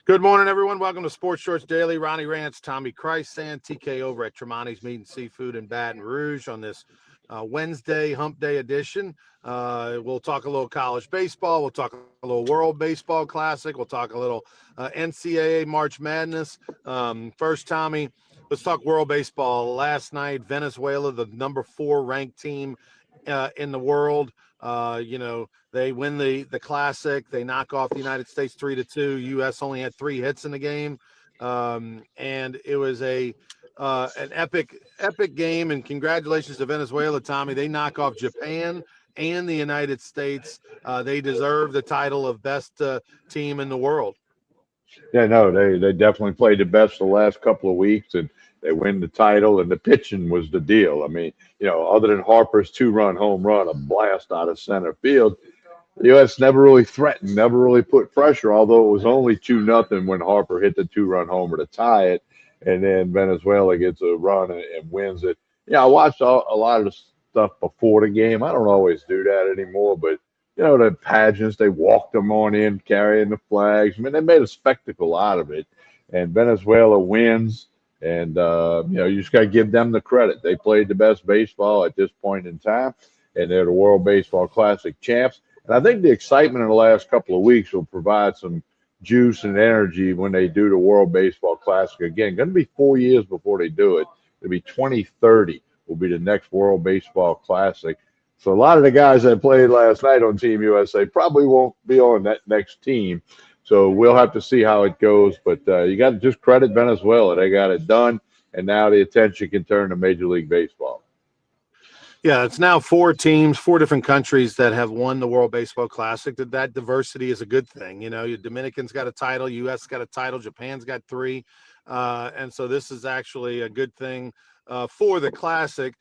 Good morning, everyone. Welcome to Sports Shorts Daily. Ronnie Rance, Tommy Christ, TK over at Tremonti's Meat and Seafood in Baton Rouge on this Wednesday Hump Day edition. We'll talk a little college baseball. We'll talk a little World Baseball Classic. We'll talk a little NCAA March Madness. First, Tommy, let's talk World Baseball. Last night, Venezuela, the number 4 ranked team in the world. They win the Classic. They knock off the United States 3-2. U.S. only had 3 hits in the game, and it was an epic game. And congratulations to Venezuela, Tommy. They knock off Japan and the United States. They deserve the title of best team in the world. Yeah, no, they definitely played the best the last couple of weeks, and they win the title. And the pitching was the deal. I mean, other than Harper's 2-run home run, a blast out of center field, the U.S. never really threatened, never really put pressure, although it was only 2-0 when Harper hit the 2-run homer to tie it, and then Venezuela gets a run and wins it. Yeah, I watched a lot of the stuff before the game. I don't always do that anymore, but the pageants, they walked them on in carrying the flags. I mean, they made a spectacle out of it, and Venezuela wins, and you just got to give them the credit. They played the best baseball at this point in time, and they're the World Baseball Classic champs. And I think the excitement in the last couple of weeks will provide some juice and energy when they do the World Baseball Classic again. Going to be 4 years before they do it. It'll be 2030 will be the next World Baseball Classic. So a lot of the guys that played last night on Team USA probably won't be on that next team. So we'll have to see how it goes. But you got to just credit Venezuela. They got it done, and now the attention can turn to Major League Baseball. Yeah, it's now 4 teams, 4 different countries that have won the World Baseball Classic. That diversity is a good thing. Your Dominican's got a title, U.S. got a title, Japan's got 3. And so this is actually a good thing for the Classic.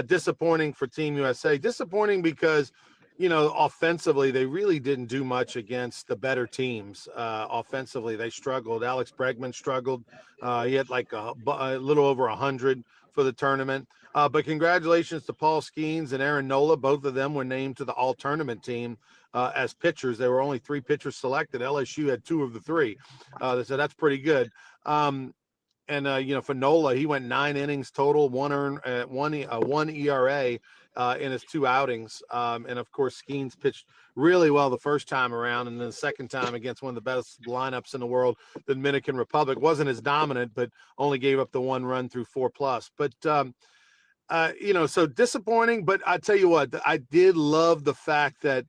Disappointing for Team USA. Disappointing because, offensively, they really didn't do much against the better teams. Offensively, they struggled. Alex Bregman struggled. He had like a little over 100 for the tournament. But congratulations to Paul Skeens and Aaron Nola. Both of them were named to the all-tournament team as pitchers. There were only 3 pitchers selected. LSU had 2 of the 3. So that's pretty good. For Nola, he went 9 innings total, one ERA in his 2 outings. And, of course, Skeens pitched really well the first time around, and then the second time against one of the best lineups in the world, the Dominican Republic. Wasn't as dominant, but only gave up the 1 run through 4+. But, so disappointing. But I tell you what, I did love the fact that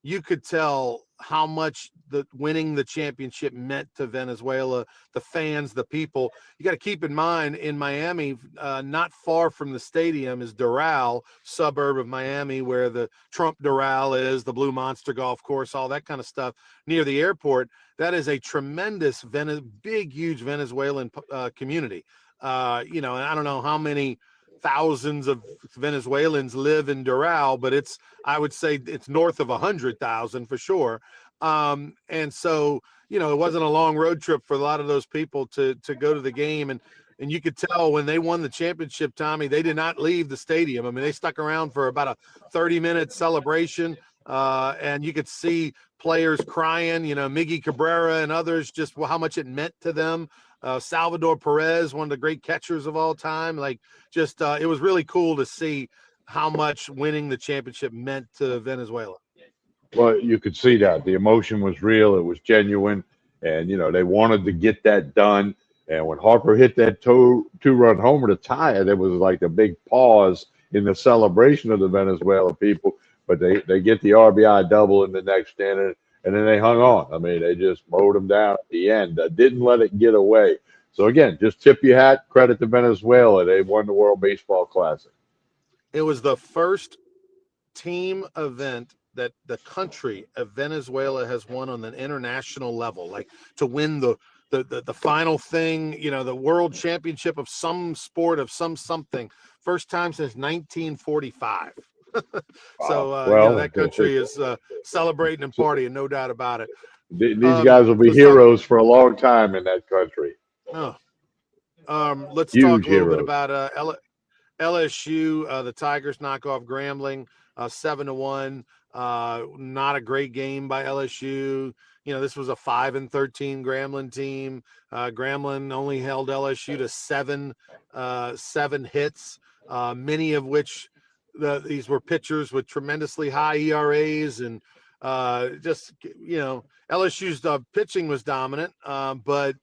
you could tell how much winning the championship meant to Venezuela, the fans, the people. You got to keep in mind, in Miami, not far from the stadium is Doral, suburb of Miami, where the Trump Doral is, the Blue Monster Golf Course, all that kind of stuff, near the airport. That is a tremendous, big, huge Venezuelan community. And I don't know how many thousands of Venezuelans live in Doral, but I would say it's north of 100,000 for sure. And so, it wasn't a long road trip for a lot of those people to go to the game. And you could tell when they won the championship, Tommy, they did not leave the stadium. I mean, they stuck around for about a 30-minute celebration. And you could see players crying, Miggy Cabrera and others, just how much it meant to them. Salvador Perez, one of the great catchers of all time. It was really cool to see how much winning the championship meant to Venezuela. Well, you could see that. The emotion was real. It was genuine. And, they wanted to get that done. And when Harper hit that 2-run homer to tie it, it was like a big pause in the celebration of the Venezuela people. But they get the RBI double in the next inning, and then they hung on. I mean, they just mowed them down at the end. Didn't let it get away. So, again, just tip your hat, credit to Venezuela. They won the World Baseball Classic. It was the first team event that the country of Venezuela has won on an international level, like to win the final thing, the world championship of some sport of something. First time since 1945. So that country is celebrating and partying, no doubt about it. These guys will be heroes for a long time in that country. Let's talk a little bit about LSU. The Tigers knock off Grambling 7-1. Not a great game by LSU. This was a 5-13 Grambling team. Grambling only held LSU to seven hits, many of which these were pitchers with tremendously high ERAs, and LSU's pitching was dominant, but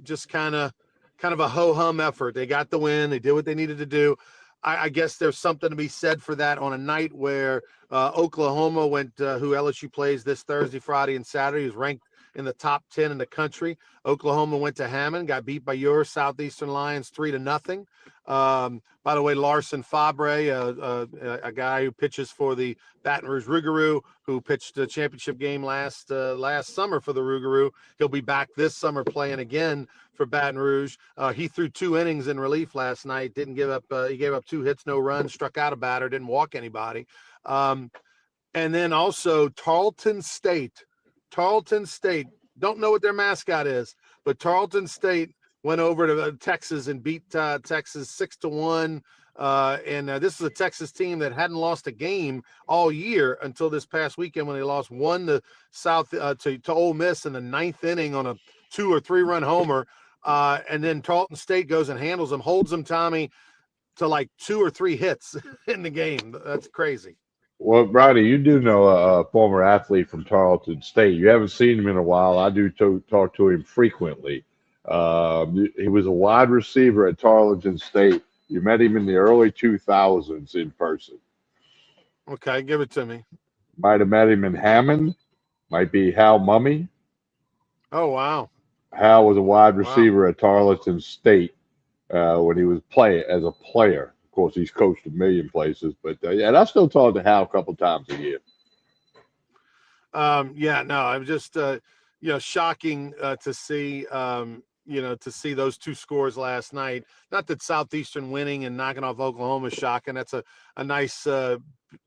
just kind of a ho-hum effort. They got the win. They did what they needed to do. I guess there's something to be said for that on a night where Oklahoma went, who LSU plays this Thursday, Friday, and Saturday, is ranked in the top 10 in the country. Oklahoma went to Hammond, got beat by your Southeastern Lions 3-0. By the way, Larson Fabre, a guy who pitches for the Baton Rouge Rougarou, who pitched the championship game last summer for the Rougarou. He'll be back this summer playing again for Baton Rouge. He threw 2 innings in relief last night. Didn't give up. He gave up 2 hits, no runs, struck out a batter, didn't walk anybody. And then also Tarleton State. Don't know what their mascot is, but Tarleton State went over to Texas and beat Texas 6-1. And this is a Texas team that hadn't lost a game all year until this past weekend when they lost 1 to Ole Miss in the 9th inning on a 2 or 3 run homer. And then Tarleton State goes and handles them, holds them, Tommy, to like 2 or 3 hits in the game. That's crazy. Well, Ronnie, you do know a former athlete from Tarleton State. You haven't seen him in a while. I do talk to him frequently. He was a wide receiver at Tarleton State. You met him in the early 2000s in person. Okay, give it to me. Might have met him in Hammond. Might be Hal Mummy. Oh, wow. Hal was a wide receiver at Tarleton State when he was as a player. Of course, he's coached a million places, but and I still talk to Hal a couple times a year. I'm just shocking to see those 2 scores last night. Not that Southeastern winning and knocking off Oklahoma is shocking. That's a nice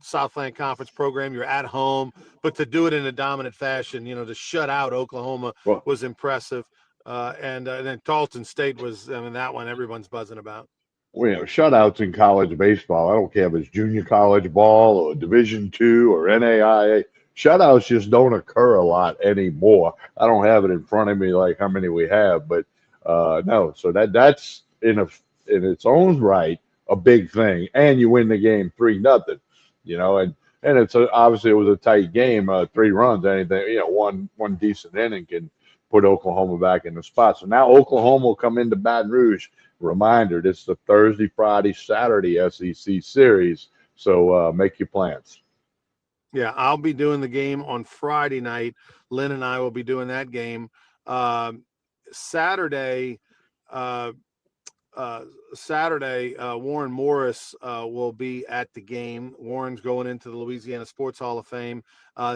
Southland Conference program. You're at home, but to do it in a dominant fashion, to shut out Oklahoma was impressive. And then Tarleton State was, that one everyone's buzzing about. Well, shutouts in college baseball. I don't care if it's junior college ball or Division II or NAIA. Shutouts just don't occur a lot anymore. I don't have it in front of me like how many we have, but no. So that's in its own right a big thing, and you win the game 3-0. And it's obviously it was a tight game, 3 runs. Anything, one decent inning can put Oklahoma back in the spot. So now Oklahoma will come into Baton Rouge. Reminder: this is the Thursday, Friday, Saturday SEC series. So make your plans. Yeah, I'll be doing the game on Friday night. Lynn and I will be doing that game. Saturday, Warren Morris will be at the game. Warren's going into the Louisiana Sports Hall of Fame.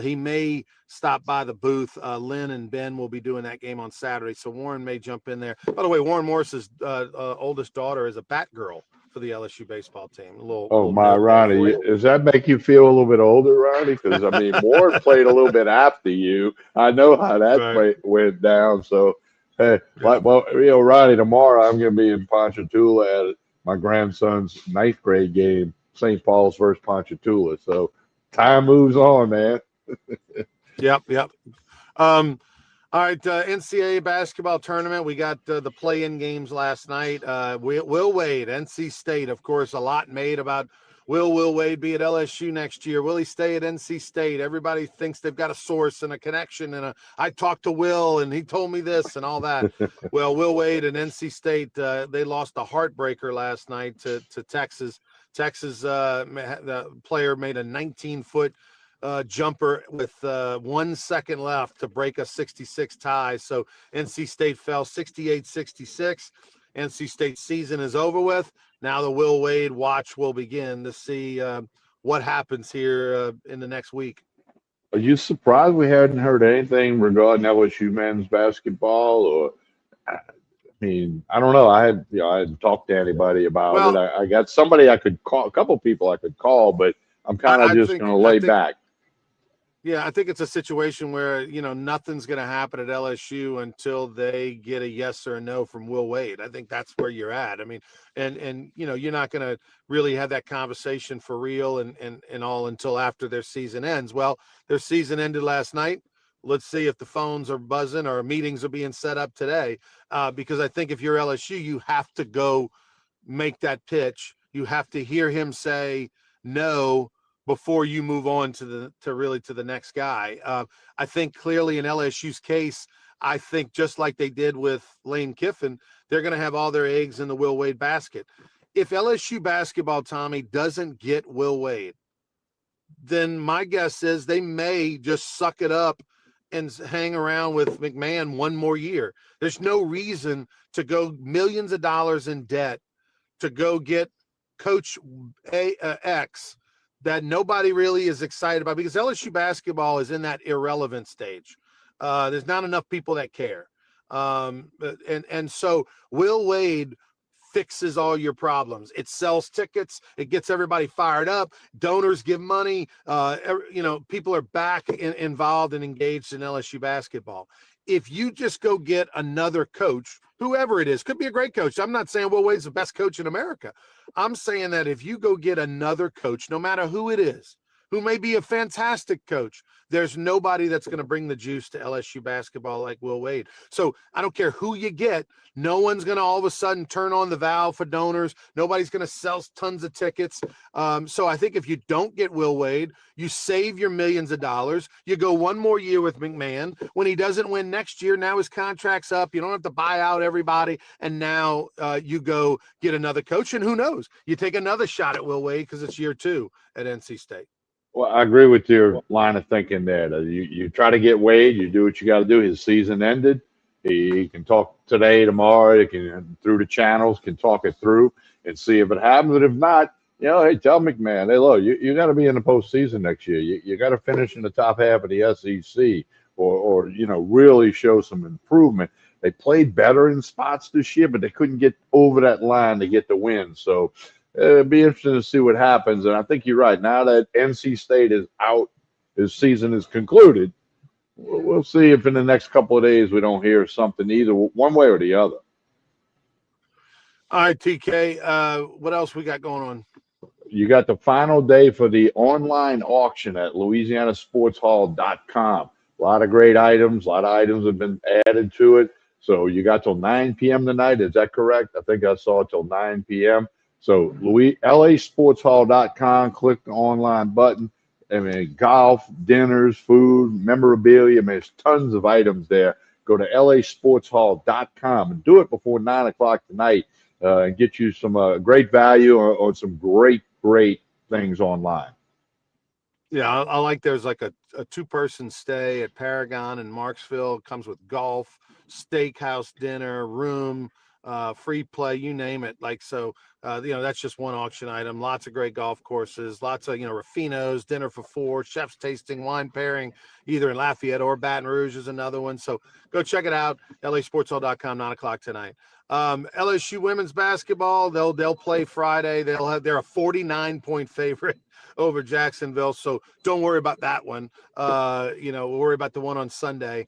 He may stop by the booth. Lynn and Ben will be doing that game on Saturday, so Warren may jump in there. By the way, Warren Morris's oldest daughter is a Batgirl for the LSU baseball team. Ronnie, does that make you feel a little bit older, Ronnie? Because Warren played a little bit after you. I know how that went down. So, hey, Ronnie, tomorrow I'm going to be in Ponchatoula at my grandson's 9th grade game, St. Paul's versus Ponchatoula. So, time moves on, man. Yep. All right, NCAA basketball tournament. We got the play-in games last night. Will Wade, NC State, of course, a lot made about will Wade be at LSU next year? Will he stay at NC State? Everybody thinks they've got a source and a connection. And I talked to Will, and he told me this and all that. Well, Will Wade and NC State, they lost a heartbreaker last night to Texas. Texas, the player made a 19-foot jumper with 1 second left to break a 66 tie. So NC State fell 68-66. NC State's season is over with. Now the Will Wade watch will begin to see what happens here in the next week. Are you surprised we hadn't heard anything regarding LSU men's basketball? Or I don't know. I hadn't talked to anybody about it. I got somebody I could call, a couple people I could call, but I'm kind of just going to lay back. Yeah, I think it's a situation where, nothing's going to happen at LSU until they get a yes or a no from Will Wade. I think that's where you're at. I mean, and you're not going to really have that conversation for real and all until after their season ends. Well, their season ended last night. Let's see if the phones are buzzing or meetings are being set up today. Because I think if you're LSU, you have to go make that pitch. You have to hear him say no before you move on to the next guy. I think clearly in LSU's case, I think just like they did with Lane Kiffin, they're going to have all their eggs in the Will Wade basket. If LSU basketball, Tommy, doesn't get Will Wade, then my guess is they may just suck it up and hang around with McMahon one more year. There's no reason to go millions of dollars in debt to go get Coach X that nobody really is excited about, because LSU basketball is in that irrelevant stage. There's not enough people that care. And so Will Wade fixes all your problems. It sells tickets. It gets everybody fired up. Donors give money. People are back involved and engaged in LSU basketball. If you just go get another coach, whoever it is, could be a great coach. I'm not saying Will Wade's the best coach in America. I'm saying that if you go get another coach, no matter who it is, who may be a fantastic coach, there's nobody that's going to bring the juice to LSU basketball like Will Wade. So I don't care who you get. No one's going to all of a sudden turn on the valve for donors. Nobody's going to sell tons of tickets. So I think if you don't get Will Wade, you save your millions of dollars. You go one more year with McMahon. When he doesn't win next year, now his contract's up. You don't have to buy out everybody. And now you go get another coach. And who knows? You take another shot at Will Wade because it's year 2 at NC State. Well, I agree with your line of thinking there. That you try to get Wade, you do what you got to do. His season ended. He can talk today, tomorrow. He can through the channels, can talk it through and see if it happens. But if not, hey, tell McMahon, hey, look, you got to be in the postseason next year. You got to finish in the top half of the SEC, or really show some improvement. They played better in spots this year, but they couldn't get over that line to get the win. So it'd be interesting to see what happens. And I think you're right. Now that NC State is out, his season is concluded. We'll see if in the next couple of days we don't hear something either one way or the other. All right, TK. What else we got going on? You got the final day for the online auction at louisianasportshall.com. A lot of great items. A lot of items have been added to it. So you got till 9 p.m. tonight. Is that correct? I think I saw it till 9 p.m. So LASportshall.com, click the online button. I mean, golf, dinners, food, memorabilia. I mean, there's tons of items there. Go to LASportshall.com and do it before 9 o'clock tonight and get you some great value on some great things online. Yeah, I like there's like a 2-person stay at Paragon in Marksville. It comes with golf, steakhouse dinner, room, free play, you name it. Like, so, that's just one auction item. Lots of great golf courses, lots of, Raffinos, dinner for 4, chef's tasting, wine pairing, either in Lafayette or Baton Rouge is another one. So go check it out. LASportshall.com, 9 o'clock tonight. LSU women's basketball, they'll play Friday. They're a 49-point favorite over Jacksonville. So don't worry about that one. We'll worry about the one on Sunday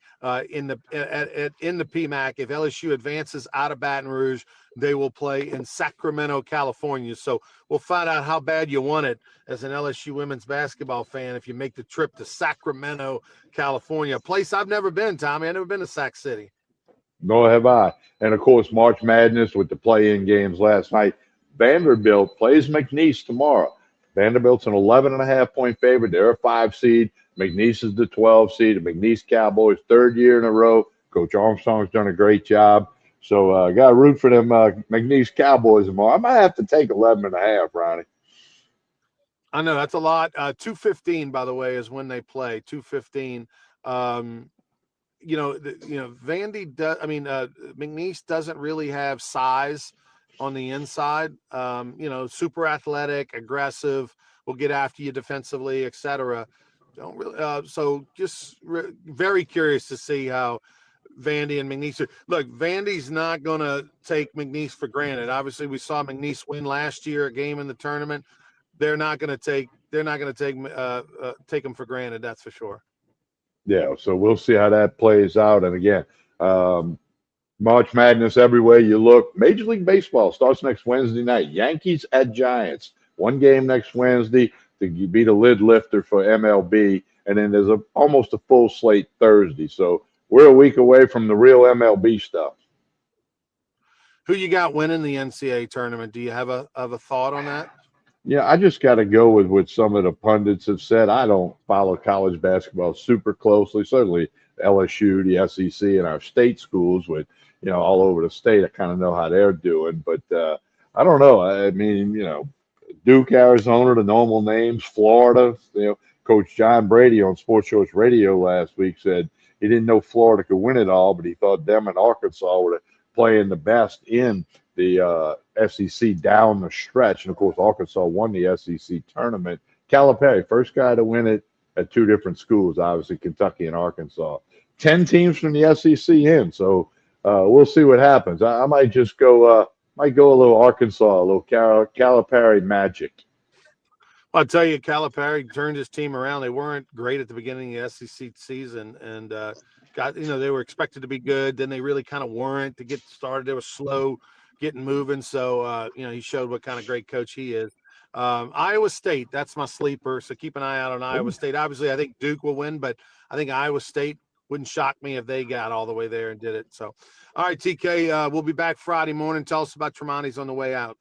in the PMAC. If LSU advances out of Baton Rouge, they will play in Sacramento, California. So we'll find out how bad you want it as an LSU women's basketball fan if you make the trip to Sacramento, California, a place I've never been, Tommy. I've never been to Sac City. Nor have I. And of course, March Madness with the play-in games last night. Vanderbilt plays McNeese tomorrow. Vanderbilt's an 11.5-point favorite. They're a 5 seed. McNeese is the 12 seed. The McNeese Cowboys, 3rd year in a row. Coach Armstrong's done a great job. So got to root for them McNeese Cowboys tomorrow. I might have to take 11.5, Ronnie. I know that's a lot. 2:15, by the way, is when they play. 2:15. Vandy does. I mean, McNeese doesn't really have size on the inside. Super athletic, aggressive, will get after you defensively, etc. Don't really. So just very curious to see how Vandy and McNeese are. Look, Vandy's not going to take McNeese for granted. Obviously, we saw McNeese win last year, a game in the tournament. They're not going to take they're not going to take them for granted. That's for sure. Yeah, so we'll see how that plays out. And again, March Madness everywhere you look. Major League Baseball starts next Wednesday night. Yankees at Giants. One game next Wednesday to be the lid lifter for MLB. And then there's almost a full slate Thursday. So we're a week away from the real MLB stuff. Who you got winning the NCAA tournament? Do you have a thought on that? Yeah, I just got to go with what some of the pundits have said. I don't follow college basketball super closely. Certainly LSU, the SEC, and our state schools with, all over the state. I kind of know how they're doing, but I don't know. I mean, Duke, Arizona, the normal names, Florida. Coach John Brady on Sports Shorts Radio last week said he didn't know Florida could win it all, but he thought them and Arkansas were playing the best in the SEC down the stretch. And, of course, Arkansas won the SEC tournament. Calipari, first guy to win it at two different schools, obviously Kentucky and Arkansas. 10 teams from the SEC in, so we'll see what happens. I might just go a little Arkansas, a little Calipari magic. I'll tell you, Calipari turned his team around. They weren't great at the beginning of the SEC season, and they were expected to be good. Then they really kind of weren't to get started. They were slow getting moving. So, he showed what kind of great coach he is. Iowa State, that's my sleeper. So keep an eye out on Iowa State. Obviously, I think Duke will win, but I think Iowa State wouldn't shock me if they got all the way there and did it. So, all right, TK, we'll be back Friday morning. Tell us about Tremonti's on the way out.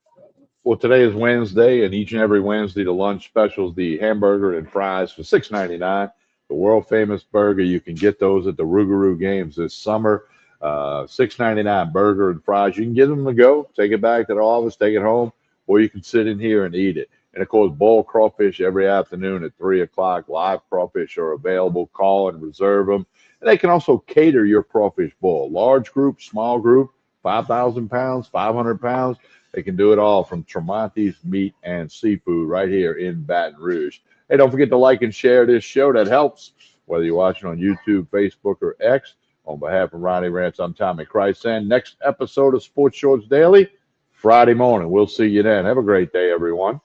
Well, today is Wednesday, and each and every Wednesday, the lunch specials, the hamburger and fries for $6.99. The world famous burger, you can get those at the Rougarou games this summer. $6.99 burger and fries. You can get them to go, take it back to the office, take it home, or you can sit in here and eat it. And of course, boiled crawfish every afternoon at 3 o'clock. Live crawfish are available. Call and reserve them. And they can also cater your crawfish boil. Large group, small group, 5,000 pounds, 500 pounds. They can do it all from Tremonti's Meat and Seafood right here in Baton Rouge. Hey, don't forget to like and share this show. That helps, whether you're watching on YouTube, Facebook, or X. On behalf of Ronnie Rants, I'm Tommy Chrysan. Next episode of Sports Shorts Daily, Friday morning. We'll see you then. Have a great day, everyone.